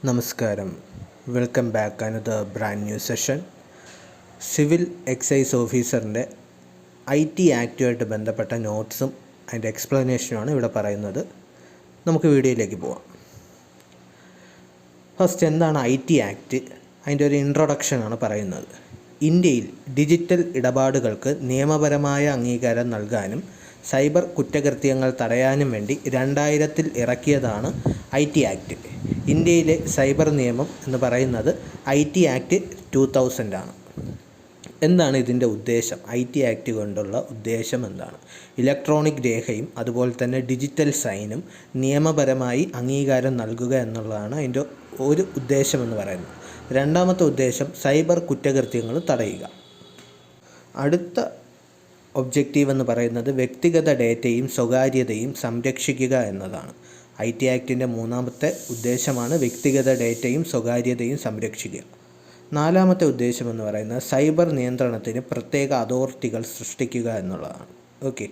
നമസ്കാരം. Welcome back another brand new session. Civil excise ഓഫീസറിൻ്റെ IT ആക്റ്റുമായിട്ട് ബന്ധപ്പെട്ട നോട്ട്സും അതിൻ്റെ എക്സ്പ്ലനേഷനുമാണ് ഇവിടെ പറയുന്നത്. നമുക്ക് വീഡിയോയിലേക്ക് പോവാം. ഫസ്റ്റ് എന്താണ് IT ആക്റ്റ്? അതിൻ്റെ ഒരു ഇൻട്രൊഡക്ഷനാണ് പറയുന്നത്. ഇന്ത്യയിൽ ഡിജിറ്റൽ ഇടപാടുകൾക്ക് നിയമപരമായ അംഗീകാരം നൽകാനും സൈബർ കുറ്റകൃത്യങ്ങൾ തടയാനും വേണ്ടി 2000-ൽ ഇറക്കിയതാണ് IT ആക്റ്റ്. ഇന്ത്യയിലെ സൈബർ നിയമം എന്ന് പറയുന്നത് IT ആക്റ്റ് 2000 ആണ്. എന്താണ് ഇതിൻ്റെ ഉദ്ദേശം? IT ആക്റ്റ് കൊണ്ടുള്ള ഉദ്ദേശം എന്താണ്? ഇലക്ട്രോണിക് രേഖയും അതുപോലെ തന്നെ ഡിജിറ്റൽ സൈനും നിയമപരമായി അംഗീകാരം നൽകുക എന്നുള്ളതാണ് അതിൻ്റെ ഒരു ഉദ്ദേശമെന്ന് പറയുന്നത്. രണ്ടാമത്തെ ഉദ്ദേശം സൈബർ കുറ്റകൃത്യങ്ങൾ തടയുക. അടുത്ത ഒബ്ജക്റ്റീവ് എന്ന് പറയുന്നത് വ്യക്തിഗത ഡേറ്റയും സ്വകാര്യതയും സംരക്ഷിക്കുക എന്നതാണ്. IT ആക്റ്റിൻ്റെ മൂന്നാമത്തെ ഉദ്ദേശമാണ് വ്യക്തിഗത ഡേറ്റയും സ്വകാര്യതയും സംരക്ഷിക്കുക. നാലാമത്തെ ഉദ്ദേശം എന്ന് പറയുന്നത് സൈബർ നിയന്ത്രണത്തിന് പ്രത്യേക അതോറിറ്റികൾ സൃഷ്ടിക്കുക എന്നുള്ളതാണ്. ഓക്കെ,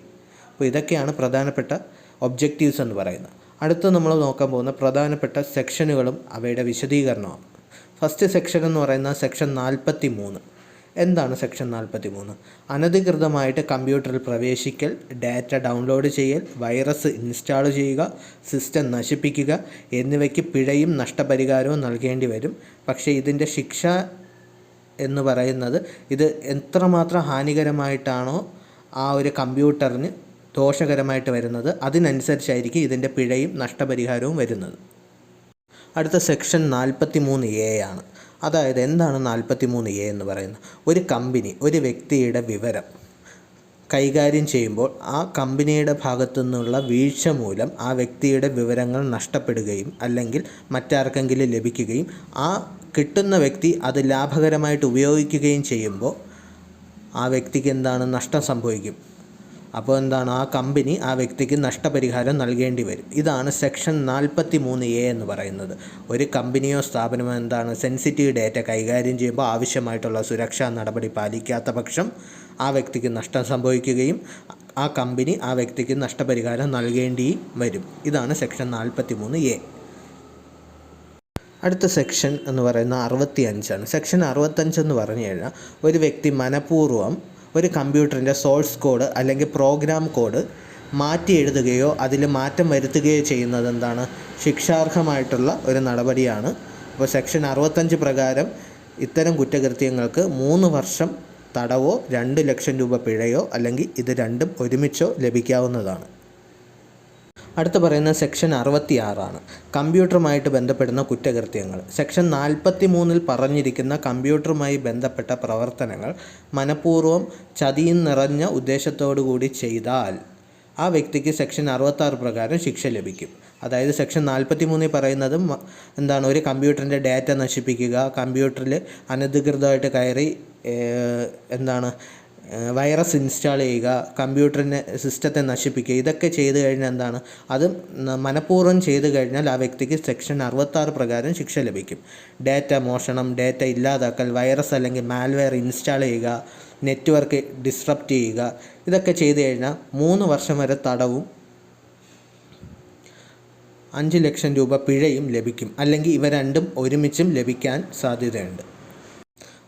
അപ്പോൾ ഇതൊക്കെയാണ് പ്രധാനപ്പെട്ട ഒബ്ജക്റ്റീവ്സ് എന്ന് പറയുന്നത്. അടുത്ത് നമ്മൾ നോക്കാൻ പോകുന്ന പ്രധാനപ്പെട്ട സെക്ഷനുകളും അവയുടെ വിശദീകരണമാണ്. ഫസ്റ്റ് സെക്ഷൻ എന്ന് പറയുന്നത് സെക്ഷൻ 43. എന്താണ് സെക്ഷൻ 43? അനധികൃതമായിട്ട് കമ്പ്യൂട്ടറിൽ പ്രവേശിക്കൽ, ഡാറ്റ ഡൗൺലോഡ് ചെയ്യൽ, വൈറസ് ഇൻസ്റ്റാൾ ചെയ്യുക, സിസ്റ്റം നശിപ്പിക്കുക എന്നിവയ്ക്ക് പിഴയും നഷ്ടപരിഹാരവും നൽകേണ്ടി വരും. പക്ഷേ ഇതിൻ്റെ ശിക്ഷ എന്ന് പറയുന്നത് ഇത് എത്രമാത്രം ഹാനികരമായിട്ടാണോ ആ ഒരു കമ്പ്യൂട്ടറിന് ദോഷകരമായിട്ട് വരുന്നത് അതിനനുസരിച്ചായിരിക്കും ഇതിൻ്റെ പിഴയും നഷ്ടപരിഹാരവും വരുന്നത്. അടുത്ത സെക്ഷൻ 43A ആണ്. അതായത് എന്താണ് 43A എന്ന് പറയുന്നത്? ഒരു കമ്പനി ഒരു വ്യക്തിയുടെ വിവരം കൈകാര്യം ചെയ്യുമ്പോൾ ആ കമ്പനിയുടെ ഭാഗത്തു നിന്നുള്ള വീഴ്ച മൂലം ആ വ്യക്തിയുടെ വിവരങ്ങൾ നഷ്ടപ്പെടുകയും അല്ലെങ്കിൽ മറ്റാർക്കെങ്കിലും ലഭിക്കുകയും ആ കിട്ടുന്ന വ്യക്തി അത് ലാഭകരമായിട്ട് ഉപയോഗിക്കുകയും ചെയ്യുമ്പോൾ ആ വ്യക്തിക്ക് എന്താണ് നഷ്ടം സംഭവിക്കും. അപ്പോൾ എന്താണ്, ആ കമ്പനി ആ വ്യക്തിക്ക് നഷ്ടപരിഹാരം നൽകേണ്ടി വരും. ഇതാണ് സെക്ഷൻ 43A എന്ന് പറയുന്നത്. ഒരു കമ്പനിയോ സ്ഥാപനമോ എന്താണ് സെൻസിറ്റീവ് ഡാറ്റ കൈകാര്യം ചെയ്യുമ്പോൾ ആവശ്യമായിട്ടുള്ള സുരക്ഷാ നടപടി പാലിക്കാത്ത പക്ഷം ആ വ്യക്തിക്ക് നഷ്ടം സംഭവിക്കുകയും ആ കമ്പനി ആ വ്യക്തിക്ക് നഷ്ടപരിഹാരം നൽകേണ്ടിയും വരും. ഇതാണ് സെക്ഷൻ 43A. അടുത്ത സെക്ഷൻ എന്ന് പറയുന്നത് 65 ആണ്. സെക്ഷൻ 65 എന്ന് പറഞ്ഞു കഴിഞ്ഞാൽ ഒരു വ്യക്തി മനഃപൂർവ്വം ഒരു കമ്പ്യൂട്ടറിൻ്റെ സോഴ്സ് കോഡ് അല്ലെങ്കിൽ പ്രോഗ്രാം കോഡ് മാറ്റി എഴുതുകയോ അതിൽ മാറ്റം വരുത്തുകയോ ചെയ്യുന്നത് എന്താണ്, ശിക്ഷാർഹമായിട്ടുള്ള ഒരു നടപടിയാണ്. അപ്പോൾ സെക്ഷൻ 65 പ്രകാരം ഇത്തരം കുറ്റകൃത്യങ്ങൾക്ക് 3 വർഷം തടവോ 2 ലക്ഷം രൂപ പിഴയോ അല്ലെങ്കിൽ ഇത് രണ്ടും ഒരുമിച്ചോ ലഭിക്കാവുന്നതാണ്. അടുത്ത പറയുന്നത് സെക്ഷൻ 66 ആണ്. കമ്പ്യൂട്ടറുമായിട്ട് ബന്ധപ്പെടുന്ന കുറ്റകൃത്യങ്ങൾ. സെക്ഷൻ 43-ൽ പറഞ്ഞിരിക്കുന്ന കമ്പ്യൂട്ടറുമായി ബന്ധപ്പെട്ട പ്രവർത്തനങ്ങൾ മനഃപൂർവ്വം ചതിയും നിറഞ്ഞ ഉദ്ദേശത്തോടു കൂടി ചെയ്താൽ ആ വ്യക്തിക്ക് സെക്ഷൻ 66 പ്രകാരം ശിക്ഷ ലഭിക്കും. അതായത് സെക്ഷൻ 43 പറയുന്നത് എന്താണ്, ഒരു കമ്പ്യൂട്ടറിൻ്റെ ഡാറ്റ നശിപ്പിക്കുക, കമ്പ്യൂട്ടറിൽ അനധികൃതമായിട്ട് കയറി എന്താണ് വൈറസ് ഇൻസ്റ്റാൾ ചെയ്യുക, കമ്പ്യൂട്ടറിൻ്റെ സിസ്റ്റത്തെ നശിപ്പിക്കുക, ഇതൊക്കെ ചെയ്തു കഴിഞ്ഞാൽ എന്താണ്, അത് മനഃപൂർവ്വം ചെയ്തു കഴിഞ്ഞാൽ ആ വ്യക്തിക്ക് സെക്ഷൻ 66 പ്രകാരം ശിക്ഷ ലഭിക്കും. ഡാറ്റ മോഷണം, ഡാറ്റ ഇല്ലാതാക്കൽ, വൈറസ് അല്ലെങ്കിൽ മാൽവെയർ ഇൻസ്റ്റാൾ ചെയ്യുക, നെറ്റ്വർക്ക് ഡിസ്റപ്റ്റ് ചെയ്യുക, ഇതൊക്കെ ചെയ്തു കഴിഞ്ഞാൽ 3 വർഷം വരെ തടവും 5 ലക്ഷം രൂപ പിഴയും ലഭിക്കും. അല്ലെങ്കിൽ ഇവ രണ്ടും ഒരുമിച്ചും ലഭിക്കാൻ സാധ്യതയുണ്ട്.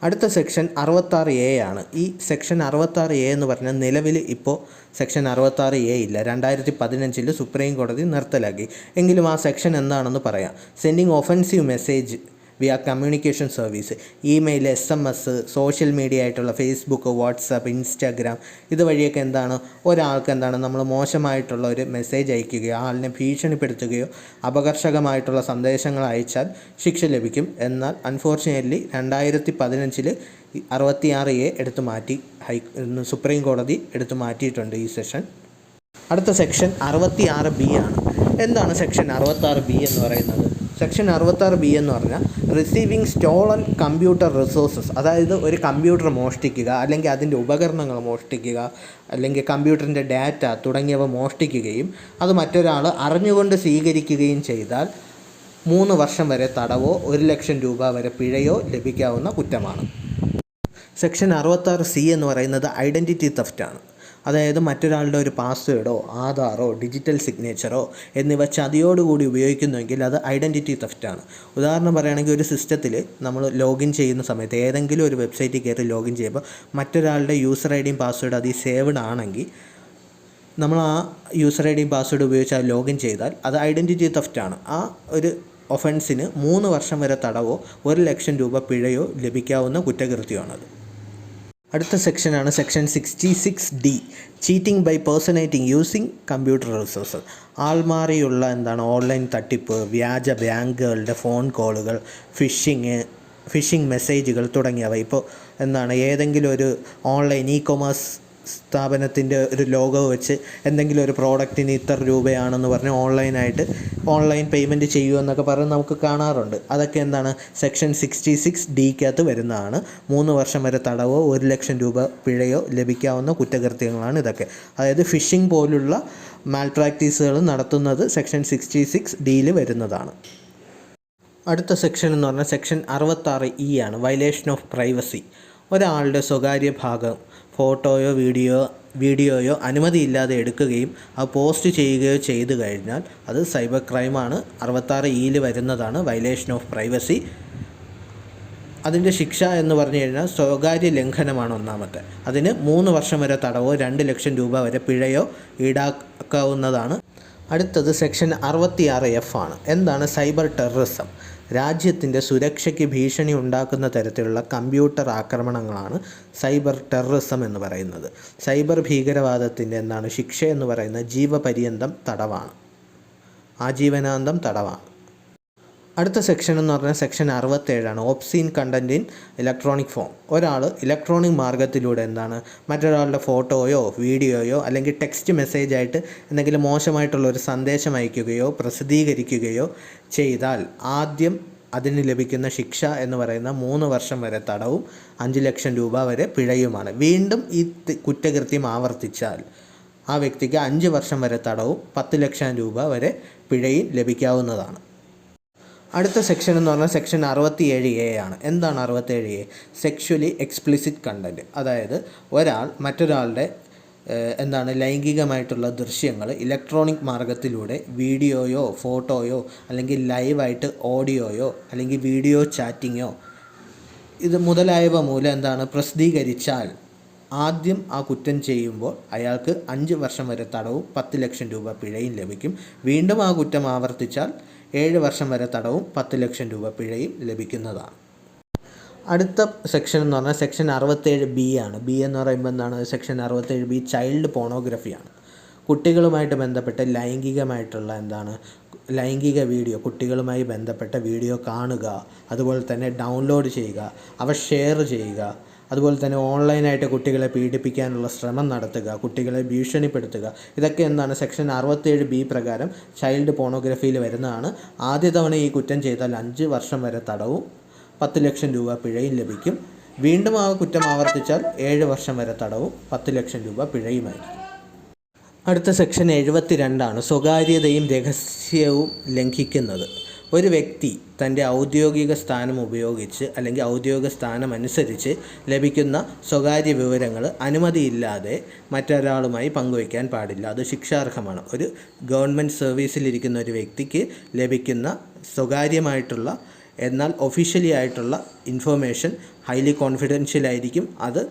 അടുത്ത സെക്ഷൻ 66A ആണ്. ഈ സെക്ഷൻ 66A എന്ന് പറഞ്ഞാൽ നിലവിൽ ഇപ്പോൾ സെക്ഷൻ 66A ഇല്ല. 2015 സുപ്രീം കോടതി നിർത്തലാക്കി. എങ്കിലും ആ സെക്ഷൻ എന്താണെന്ന് പറയാം. Sending offensive message via communication service, email, SMS, social media ആയിട്ടുള്ള ഫേസ്ബുക്ക്, വാട്സാപ്പ്, ഇൻസ്റ്റാഗ്രാം ഇതുവഴിയൊക്കെ എന്താണ് ഒരാൾക്ക് എന്താണ് നമ്മൾ മോശമായിട്ടുള്ള ഒരു മെസ്സേജ് അയക്കുകയോ ആളിനെ ഭീഷണിപ്പെടുത്തുകയോ അപകർഷകമായിട്ടുള്ള സന്ദേശങ്ങൾ അയച്ചാൽ ശിക്ഷ ലഭിക്കും. എന്നാൽ അൺഫോർച്യുനേറ്റ്ലി 2015 66A എടുത്തു മാറ്റി. സുപ്രീം കോടതി എടുത്തു മാറ്റിയിട്ടുണ്ട് ഈ സെഷൻ. അടുത്ത സെക്ഷൻ 66B ആണ്. എന്താണ് സെക്ഷൻ 66B എന്ന് പറയുന്നത്? സെക്ഷൻ 66B എന്ന് പറഞ്ഞാൽ റിസീവിങ് സ്റ്റോളൻ കമ്പ്യൂട്ടർ റിസോഴ്സസ്, അതായത് ഒരു കമ്പ്യൂട്ടർ മോഷ്ടിക്കുക അല്ലെങ്കിൽ അതിൻ്റെ ഉപകരണങ്ങൾ മോഷ്ടിക്കുക അല്ലെങ്കിൽ കമ്പ്യൂട്ടറിൻ്റെ ഡാറ്റ തുടങ്ങിയവ മോഷ്ടിക്കുകയും അത് മറ്റൊരാൾ അറിഞ്ഞുകൊണ്ട് സ്വീകരിക്കുകയും ചെയ്താൽ 3 വർഷം വരെ തടവോ 1 ലക്ഷം രൂപ വരെ പിഴയോ ലഭിക്കാവുന്ന കുറ്റമാണ്. സെക്ഷൻ 66C എന്ന് പറയുന്നത് ഐഡൻറ്റിറ്റി തെഫ്റ്റ് ആണ്. അതായത് മറ്റൊരാളുടെ ഒരു പാസ്വേഡോ ആധാറോ ഡിജിറ്റൽ സിഗ്നേച്ചറോ എന്നിവ ചതിയോടുകൂടി ഉപയോഗിക്കുന്നുവെങ്കിൽ അത് ഐഡൻറ്റിറ്റി തെഫ്റ്റാണ്. ഉദാഹരണം പറയുകയാണെങ്കിൽ ഒരു സിസ്റ്റത്തിൽ നമ്മൾ ലോഗിൻ ചെയ്യുന്ന സമയത്ത് ഏതെങ്കിലും ഒരു വെബ്സൈറ്റിൽ കയറി ലോഗിൻ ചെയ്യുമ്പോൾ മറ്റൊരാളുടെ യൂസർ ഐ ഡിയും പാസ്വേഡ് അതിൽ സേവ്ഡ് ആണെങ്കിൽ നമ്മൾ ആ യൂസർ ഐ ഡിയും പാസ്വേഡ് ഉപയോഗിച്ച് അത് ലോഗിൻ ചെയ്താൽ അത് ഐഡൻറ്റിറ്റി തെഫ്റ്റാണ്. ആ ഒരു ഒഫൻസിന് 3 വർഷം വരെ തടവോ 1,00,000 രൂപ പിഴയോ ലഭിക്കാവുന്ന കുറ്റകൃത്യമാണത്. അടുത്ത സെക്ഷനാണ് section 66D, cheating by personating using computer resources. ആൾമാറിയുള്ള ഓൺലൈൻ തട്ടിപ്പ്, വ്യാജ ബാങ്കുകളുടെ ഫോൺ കോളുകൾ, ഫിഷിംഗ് മെസ്സേജുകൾ തുടങ്ങിയവ. ഇപ്പോൾ ഏതെങ്കിലും ഒരു ഓൺലൈൻ കൊമേഴ്സ് സ്ഥാപനത്തിൻ്റെ ഒരു ലോഗോ വെച്ച് എന്തെങ്കിലും ഒരു പ്രോഡക്റ്റിന് ഇത്ര രൂപയാണെന്ന് പറഞ്ഞ് ഓൺലൈൻ പേയ്മെൻറ്റ് ചെയ്യുമെന്നൊക്കെ പറഞ്ഞ് നമുക്ക് കാണാറുണ്ട്. അതൊക്കെ സെക്ഷൻ 66Dക്കകത്ത് വരുന്നതാണ്. 3 വർഷം വരെ തടവോ 1,00,000 രൂപ പിഴയോ ലഭിക്കാവുന്ന കുറ്റകൃത്യങ്ങളാണ് ഇതൊക്കെ. അതായത് ഫിഷിംഗ് പോലുള്ള മാൽ പ്രാക്ടീസുകൾ നടത്തുന്നത് സെക്ഷൻ 66Dയിൽ വരുന്നതാണ്. അടുത്ത സെക്ഷൻ എന്ന് പറഞ്ഞാൽ സെക്ഷൻ 66E ആണ്, വയലേഷൻ ഓഫ് പ്രൈവസി. ഒരാളുടെ സ്വകാര്യ ഭാഗം ഫോട്ടോയോ വീഡിയോയോ അനുമതിയില്ലാതെ എടുക്കുകയും അത് പോസ്റ്റ് ചെയ്യുകയോ ചെയ്തു കഴിഞ്ഞാൽ അത് സൈബർ ക്രൈമാണ്. 66E വരുന്നതാണ് വയലേഷൻ ഓഫ് പ്രൈവസി. അതിൻ്റെ ശിക്ഷ എന്ന് പറഞ്ഞു കഴിഞ്ഞാൽ സ്വകാര്യ ലംഘനമാണ് ഒന്നാമത്തെ. അതിന് 3 വർഷം വരെ തടവോ 2,00,000 രൂപ വരെ പിഴയോ ഈടാക്കാവുന്നതാണ്. അടുത്തത് സെക്ഷൻ 66F ആണ്. Cyber terrorism. രാജ്യത്തിൻ്റെ സുരക്ഷയ്ക്ക് ഭീഷണി ഉണ്ടാക്കുന്ന തരത്തിലുള്ള കമ്പ്യൂട്ടർ ആക്രമണങ്ങളാണ് സൈബർ ടെററിസം എന്ന് പറയുന്നത്. സൈബർ ഭീകരവാദത്തിൻ്റെ ശിക്ഷ എന്ന് പറയുന്നത് ജീവപര്യന്തം തടവാണ്, ആജീവനാന്തം തടവാണ്. അടുത്ത സെക്ഷൻ എന്ന് പറഞ്ഞാൽ section 67 obscene content in electronic form. ഒരാൾ ഇലക്ട്രോണിക് മാർഗ്ഗത്തിലൂടെ മറ്റൊരാളുടെ ഫോട്ടോയോ വീഡിയോയോ അല്ലെങ്കിൽ ടെക്സ്റ്റ് മെസ്സേജായിട്ട് എന്തെങ്കിലും മോശമായിട്ടുള്ളൊരു സന്ദേശം അയക്കുകയോ പ്രസിദ്ധീകരിക്കുകയോ ചെയ്താൽ ആദ്യം അതിന് ലഭിക്കുന്ന ശിക്ഷ എന്ന് പറയുന്ന 3 വർഷം വരെ തടവും 5,00,000 രൂപ വരെ പിഴയുമാണ്. വീണ്ടും ഈ കുറ്റകൃത്യം ആവർത്തിച്ചാൽ ആ വ്യക്തിക്ക് 5 വർഷം വരെ തടവും 10,00,000 രൂപ വരെ പിഴയും ലഭിക്കാവുന്നതാണ്. അടുത്ത സെക്ഷൻ എന്ന് പറഞ്ഞാൽ സെക്ഷൻ 67A ആണ്. 67A? Sexually explicit content. അതായത് ഒരാൾ മറ്റൊരാളുടെ ലൈംഗികമായിട്ടുള്ള ദൃശ്യങ്ങൾ ഇലക്ട്രോണിക് മാർഗ്ഗത്തിലൂടെ വീഡിയോയോ ഫോട്ടോയോ അല്ലെങ്കിൽ ലൈവായിട്ട് ഓഡിയോയോ അല്ലെങ്കിൽ വീഡിയോ ചാറ്റിങ്ങോ ഇത് മുതലായവ മൂലം പ്രസിദ്ധീകരിച്ചാൽ ആദ്യം ആ കുറ്റം ചെയ്യുമ്പോൾ അയാൾക്ക് 5 വർഷം വരെ തടവും 10,00,000 രൂപ പിഴയും ലഭിക്കും. വീണ്ടും ആ കുറ്റം ആവർത്തിച്ചാൽ 7 വർഷം വരെ തടവും 10,00,000 രൂപ പിഴയും ലഭിക്കുന്നതാണ്. അടുത്ത സെക്ഷൻ എന്ന് പറഞ്ഞാൽ സെക്ഷൻ 67B ആണ്. ബി എന്ന് പറയുമ്പോൾ സെക്ഷൻ 67B ചൈൽഡ് പോണോഗ്രഫിയാണ്. കുട്ടികളുമായിട്ട് ബന്ധപ്പെട്ട ലൈംഗിക വീഡിയോ, കുട്ടികളുമായി ബന്ധപ്പെട്ട വീഡിയോ കാണുക, അതുപോലെ തന്നെ ഡൗൺലോഡ് ചെയ്യുക, അവ ഷെയർ ചെയ്യുക, അതുപോലെ തന്നെ ഓൺലൈനായിട്ട് കുട്ടികളെ പീഡിപ്പിക്കാനുള്ള ശ്രമം നടത്തുക, കുട്ടികളെ ഭീഷണിപ്പെടുത്തുക, ഇതൊക്കെ സെക്ഷൻ 67B പ്രകാരം ചൈൽഡ് പോണോഗ്രഫിയിൽ വരുന്നതാണ്. ആദ്യ തവണ ഈ കുറ്റം ചെയ്താൽ 5 വർഷം വരെ തടവും 10,00,000 രൂപ പിഴയും ലഭിക്കും. വീണ്ടും ആ കുറ്റം ആവർത്തിച്ചാൽ 7 വർഷം വരെ തടവും 10,00,000 രൂപ പിഴയുമായിരിക്കും. അടുത്ത സെക്ഷൻ 72 ആണ്, സ്വകാര്യതയും രഹസ്യവും ലംഘിക്കുന്നത്. ഒരു വ്യക്തി തൻ്റെ ഔദ്യോഗിക സ്ഥാനം ഉപയോഗിച്ച് അല്ലെങ്കിൽ ഔദ്യോഗിക സ്ഥാനം അനുസരിച്ച് ലഭിക്കുന്ന സ്വകാര്യ വിവരങ്ങൾ അനുമതിയില്ലാതെ മറ്റൊരാളുമായി പങ്കുവയ്ക്കാൻ പാടില്ല. അത് ശിക്ഷാർഹമാണ്. ഒരു ഗവൺമെൻറ് സർവീസിലിരിക്കുന്ന ഒരു വ്യക്തിക്ക് ലഭിക്കുന്ന സ്വകാര്യമായിട്ടുള്ള എന്നാൽ ഒഫീഷ്യലി ആയിട്ടുള്ള ഇൻഫർമേഷൻ ഹൈലി കോൺഫിഡൻഷ്യൽ ആയിരിക്കും. അത്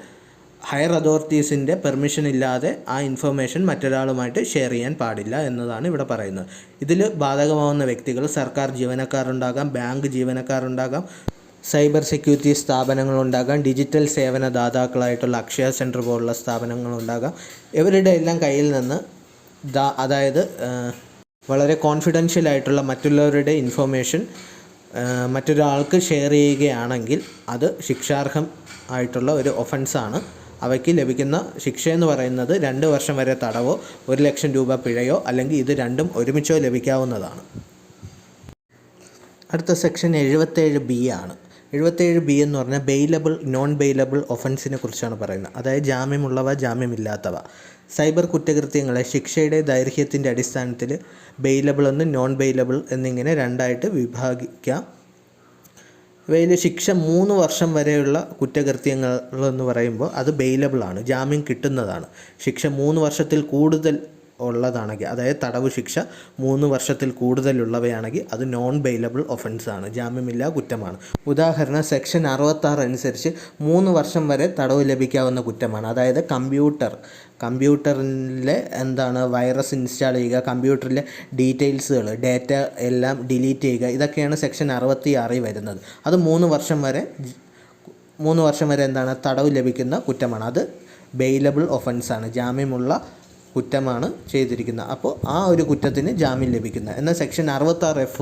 ഹയർ അതോറിറ്റീസിൻ്റെ പെർമിഷൻ ഇല്ലാതെ ആ ഇൻഫർമേഷൻ മറ്റൊരാളുമായിട്ട് ഷെയർ ചെയ്യാൻ പാടില്ല എന്നതാണ് ഇവിടെ പറയുന്നത്. ഇതിൽ ബാധകമാവുന്ന വ്യക്തികൾ സർക്കാർ ജീവനക്കാരുണ്ടാകാം, ബാങ്ക് ജീവനക്കാരുണ്ടാകാം, സൈബർ സെക്യൂരിറ്റി സ്ഥാപനങ്ങളുണ്ടാകാം, ഡിജിറ്റൽ സേവന ദാതാക്കളായിട്ടുള്ള അക്ഷയ സെൻറ്റർ പോലുള്ള സ്ഥാപനങ്ങളുണ്ടാകാം. ഇവരുടെ എല്ലാം കയ്യിൽ നിന്ന് അതായത് വളരെ കോൺഫിഡൻഷ്യൽ ആയിട്ടുള്ള മറ്റുള്ളവരുടെ ഇൻഫർമേഷൻ മറ്റൊരാൾക്ക് ഷെയർ ചെയ്യുകയാണെങ്കിൽ അത് ശിക്ഷാർഹം ആയിട്ടുള്ള ഒരു ഒഫൻസാണ്. അവയ്ക്ക് ലഭിക്കുന്ന ശിക്ഷയെന്ന് പറയുന്നത് 2 വർഷം വരെ തടവോ 1,00,000 രൂപ പിഴയോ അല്ലെങ്കിൽ ഇത് രണ്ടും ഒരുമിച്ചോ ലഭിക്കാവുന്നതാണ്. അടുത്ത സെക്ഷൻ 77B ആണ്. 77B എന്ന് പറഞ്ഞാൽ ബെയിലബിൾ നോൺ ബെയിലബിൾ ഒഫൻസിനെ കുറിച്ചാണ് പറയുന്നത്. അതായത് ജാമ്യമുള്ളവ ജാമ്യമില്ലാത്തവ. സൈബർ കുറ്റകൃത്യങ്ങളെ ശിക്ഷയുടെ ദൈർഘ്യത്തിൻ്റെ അടിസ്ഥാനത്തിൽ ബെയിലബിൾ എന്നും നോൺ ബെയിലബിൾ എന്നിങ്ങനെ രണ്ടായിട്ട് വിഭാഗിക്കാം. ഇവയിൽ ശിക്ഷ 3 വർഷം വരെയുള്ള കുറ്റകൃത്യങ്ങളെന്ന് പറയുമ്പോൾ അത് ബെയിലബിളാണ്, ജാമ്യം കിട്ടുന്നതാണ്. ശിക്ഷ 3 വർഷത്തിൽ കൂടുതൽ ഉള്ളതാണെങ്കിൽ, അതായത് തടവ് ശിക്ഷ 3 വർഷത്തിൽ കൂടുതലുള്ളവയാണെങ്കിൽ അത് നോൺ ബെയിലബിൾ ഒഫൻസാണ്, ജാമ്യമില്ലാ കുറ്റമാണ്. ഉദാഹരണം സെക്ഷൻ 66 അനുസരിച്ച് 3 വർഷം വരെ തടവ് ലഭിക്കാവുന്ന കുറ്റമാണ്. അതായത് കമ്പ്യൂട്ടറിലെ വൈറസ് ഇൻസ്റ്റാൾ ചെയ്യുക, കമ്പ്യൂട്ടറിലെ ഡേറ്റ എല്ലാം ഡിലീറ്റ് ചെയ്യുക, ഇതൊക്കെയാണ് സെക്ഷൻ 66 വരുന്നത്. അത് 3 വർഷം വരെ തടവ് ലഭിക്കുന്ന കുറ്റമാണ്. അത് ബെയിലബിൾ ഒഫൻസാണ്, ജാമ്യമുള്ള കുറ്റമാണ് ചെയ്തിരിക്കുന്നത്. അപ്പോൾ ആ ഒരു കുറ്റത്തിന് ജാമ്യം ലഭിക്കുന്നത്. എന്നാൽ സെക്ഷൻ 66F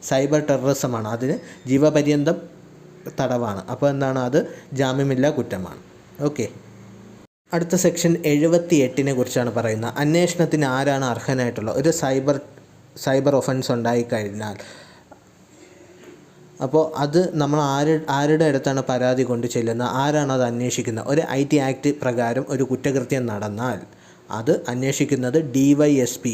സൈബർ ടെററിസമാണ്, അതിന് ജീവപര്യന്തം തടവാണ്. അപ്പോൾ അത് ജാമ്യമില്ലാ കുറ്റമാണ്. ഓക്കെ, അടുത്ത സെക്ഷൻ 78 കുറിച്ചാണ് പറയുന്നത്. അന്വേഷണത്തിന് ആരാണ് അർഹനായിട്ടുള്ളത്? ഒരു സൈബർ ഒഫൻസ് ഉണ്ടായിക്കഴിഞ്ഞാൽ അപ്പോൾ അത് നമ്മൾ ആരുടെ അടുത്താണ് പരാതി കൊണ്ട് ചെല്ലുന്നത്, ആരാണ് അത് അന്വേഷിക്കുന്നത്? ഒരു IT ആക്ട് പ്രകാരം ഒരു കുറ്റകൃത്യം നടന്നാൽ അത് അന്വേഷിക്കുന്നത് DYSP,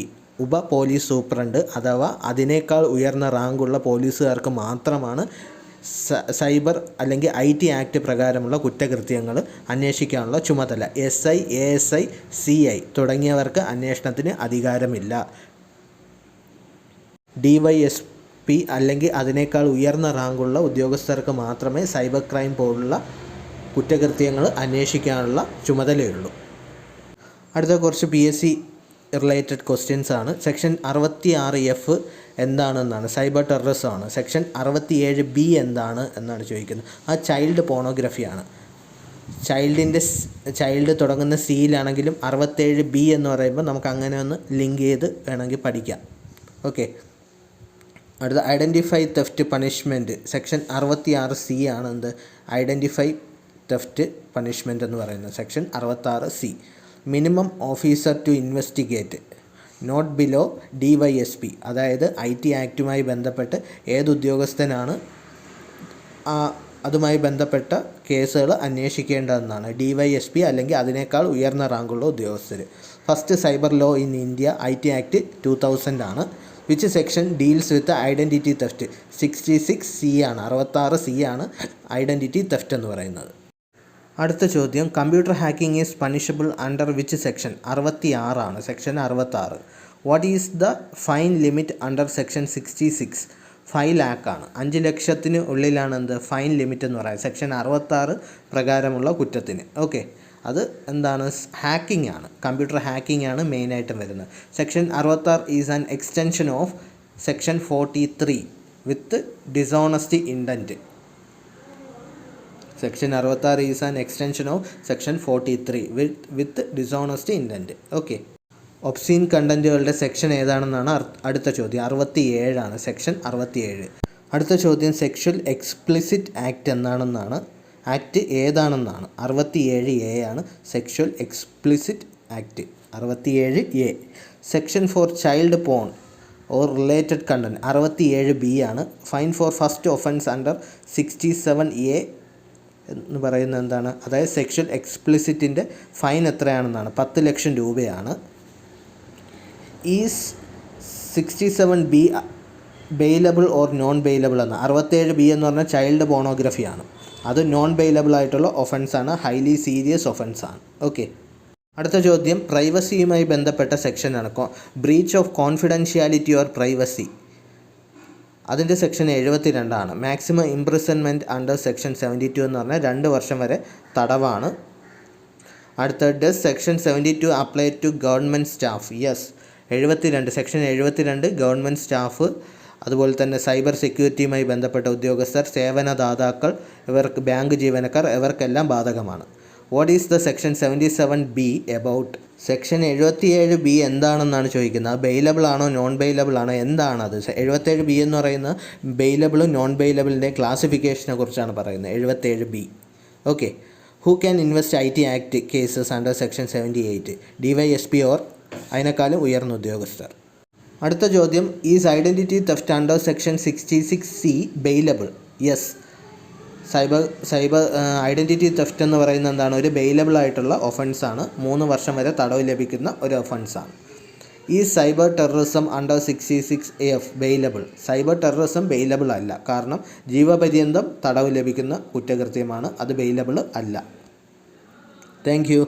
ഉപ പോലീസ് സൂപ്രണ്ട്, അഥവാ അതിനേക്കാൾ ഉയർന്ന റാങ്കുള്ള പോലീസുകാർക്ക് മാത്രമാണ് സൈബർ അല്ലെങ്കിൽ IT ആക്ട് പ്രകാരമുള്ള കുറ്റകൃത്യങ്ങൾ അന്വേഷിക്കാനുള്ള ചുമതല. SI, ASI, CI തുടങ്ങിയവർക്ക് അന്വേഷണത്തിന് അധികാരമില്ല. DYSP അല്ലെങ്കിൽ അതിനേക്കാൾ ഉയർന്ന റാങ്കുള്ള ഉദ്യോഗസ്ഥർക്ക് മാത്രമേ സൈബർ ക്രൈം പോലുള്ള കുറ്റകൃത്യങ്ങൾ അന്വേഷിക്കാനുള്ള ചുമതലയുള്ളൂ. അടുത്ത കുറച്ച് PSC റിലേറ്റഡ് ക്വസ്റ്റ്യൻസ് ആണ്. സെക്ഷൻ 66F എന്താണെന്നാണ്, സൈബർ ടെററിസമാണ്. സെക്ഷൻ 67B എന്നാണ് ചോദിക്കുന്നത്. ആ ചൈൽഡ് പോണോഗ്രഫിയാണ്. ചൈൽഡ് തുടങ്ങുന്ന സിയിലാണെങ്കിലും 67B എന്ന് പറയുമ്പോൾ നമുക്ക് അങ്ങനെ ഒന്ന് ലിങ്ക് ചെയ്ത് വേണമെങ്കിൽ പഠിക്കാം. ഓക്കെ, അടുത്ത identify theft punishment. Section 66C ആണ് ഐഡൻറ്റിഫൈ തെഫ്റ്റ് പണിഷ്മെൻറ്റ് എന്ന് പറയുന്നത്. Section 66C. Minimum officer to investigate not below DYSP, അതായത് IT ആക്റ്റുമായി ബന്ധപ്പെട്ട് ഏത് ഉദ്യോഗസ്ഥനാണ് അതുമായി ബന്ധപ്പെട്ട കേസുകൾ അന്വേഷിക്കേണ്ടതെന്നാണ്. DYSP അല്ലെങ്കിൽ അതിനേക്കാൾ ഉയർന്ന റാങ്കുള്ള ഉദ്യോഗസ്ഥർ. First cyber law in India IT act 2000 ആണ്. Which section deals with identity theft? 66C ആണ്, 66C ആണ് ഐഡൻറ്റിറ്റി തെഫ്റ്റ് എന്ന് പറയുന്നത്. അടുത്ത ചോദ്യം, computer hacking is punishable under which section? 66 ആണ്, section 66. What is the fine limit under section 66? 5 lakh ആണ്, 5 ലക്ഷത്തിന് ഉള്ളിലാണ് ഫൈൻ ലിമിറ്റ് എന്ന് പറയുന്നത് സെക്ഷൻ 66 പ്രകാരമുള്ള കുറ്റത്തിന്. ഓക്കെ, അത് ഹാക്കിംഗ് ആണ്, കമ്പ്യൂട്ടർ ഹാക്കിംഗ് ആണ് മെയിനായിട്ടും വരുന്നത്. Section 66 is an extension of section 43 with dishonesty intent. Section 66 is an extension of section 43 with dishonesty intent. Okay, obscene കണ്ടൻറ്റുകളുടെ സെക്ഷൻ ഏതാണെന്നാണ് അടുത്ത ചോദ്യം. 67 ആണ്, സെക്ഷൻ 67. അടുത്ത ചോദ്യം, സെക്ഷൽ എക്സ്പ്ലിസിറ്റ് ആക്ട് എന്താണെന്നാണ്, ആക്ട് ഏതാണെന്നാണ്. 67A ആണ് sexual explicit act, 67A. Section for child porn or related content 67B ആണ്. Fine for first offence under 67A എന്ന് പറയുന്നത് അതായത് സെക്ഷൽ എക്സ്പ്ലിസിറ്റിൻ്റെ ഫൈൻ എത്രയാണെന്നാണ്, 10 ലക്ഷം രൂപയാണ്. Is 67B bailable or non bailable എന്ന്? 67B എന്ന് പറഞ്ഞാൽ ചൈൽഡ് പോണോഗ്രഫിയാണ്, അത് നോൺ ബെയിലബിൾ ആയിട്ടുള്ള ഒഫൻസാണ്, ഹൈലി സീരിയസ് ഒഫൻസാണ്. ഓക്കെ, അടുത്ത ചോദ്യം പ്രൈവസിയുമായി ബന്ധപ്പെട്ട സെക്ഷനാണ്. Breach of confidentiality or privacy, അതിൻ്റെ സെക്ഷൻ 72 ആണ്. മാക്സിമം ഇംപ്രിസൺമെൻറ്റ് അണ്ടർ സെക്ഷൻ 72 എന്ന് പറഞ്ഞാൽ 2 വർഷം വരെ തടവാണ്. അടുത്ത does section 72 apply to government staff? Yes, 72 section 72 government staff, അതുപോലെ തന്നെ സൈബർ സെക്യൂരിറ്റിയുമായി ബന്ധപ്പെട്ട ഉദ്യോഗസ്ഥർ, സേവനദാതാക്കൾ, ഇവർക്ക് ബാങ്ക് ജീവനക്കാർ, ഇവർക്കെല്ലാം ബാധകമാണ്. What is the section 77B about? Section 77B എന്താണെന്നാണ് ചോദിക്കുന്നത്. ബെയിലബിൾ ആണോ നോൺ ബെയിലബിൾ ആണോ എന്താണത്? 77B എന്ന് പറയുന്നത് ബെയിലബിളും നോൺ ബെയിലബിളിൻ്റെ ക്ലാസിഫിക്കേഷനെ കുറിച്ചാണ് പറയുന്നത്. 77B. Okay, who can invest IT act cases under section 78? DYSP or അതിനേക്കാളും ഉയർന്ന ഉദ്യോഗസ്ഥർ. അടുത്ത ചോദ്യം, is identity theft under section 66C bailable? Yes, cyber identity theft എന്ന് പറയുന്നത് ഒരു ബെയിലബിൾ ആയിട്ടുള്ള ഒഫൻസാണ്, 3 വർഷം വരെ തടവ് ലഭിക്കുന്ന ഒരു ഒഫൻസാണ്. ഈ cyber terrorism under 66AF bailable? Cyber terrorism bailable അല്ല. കാരണം ജീവപര്യന്തം തടവ് ലഭിക്കുന്ന കുറ്റകൃത്യമാണ്. അത് ബെയിലബിൾ അല്ല. Thank you.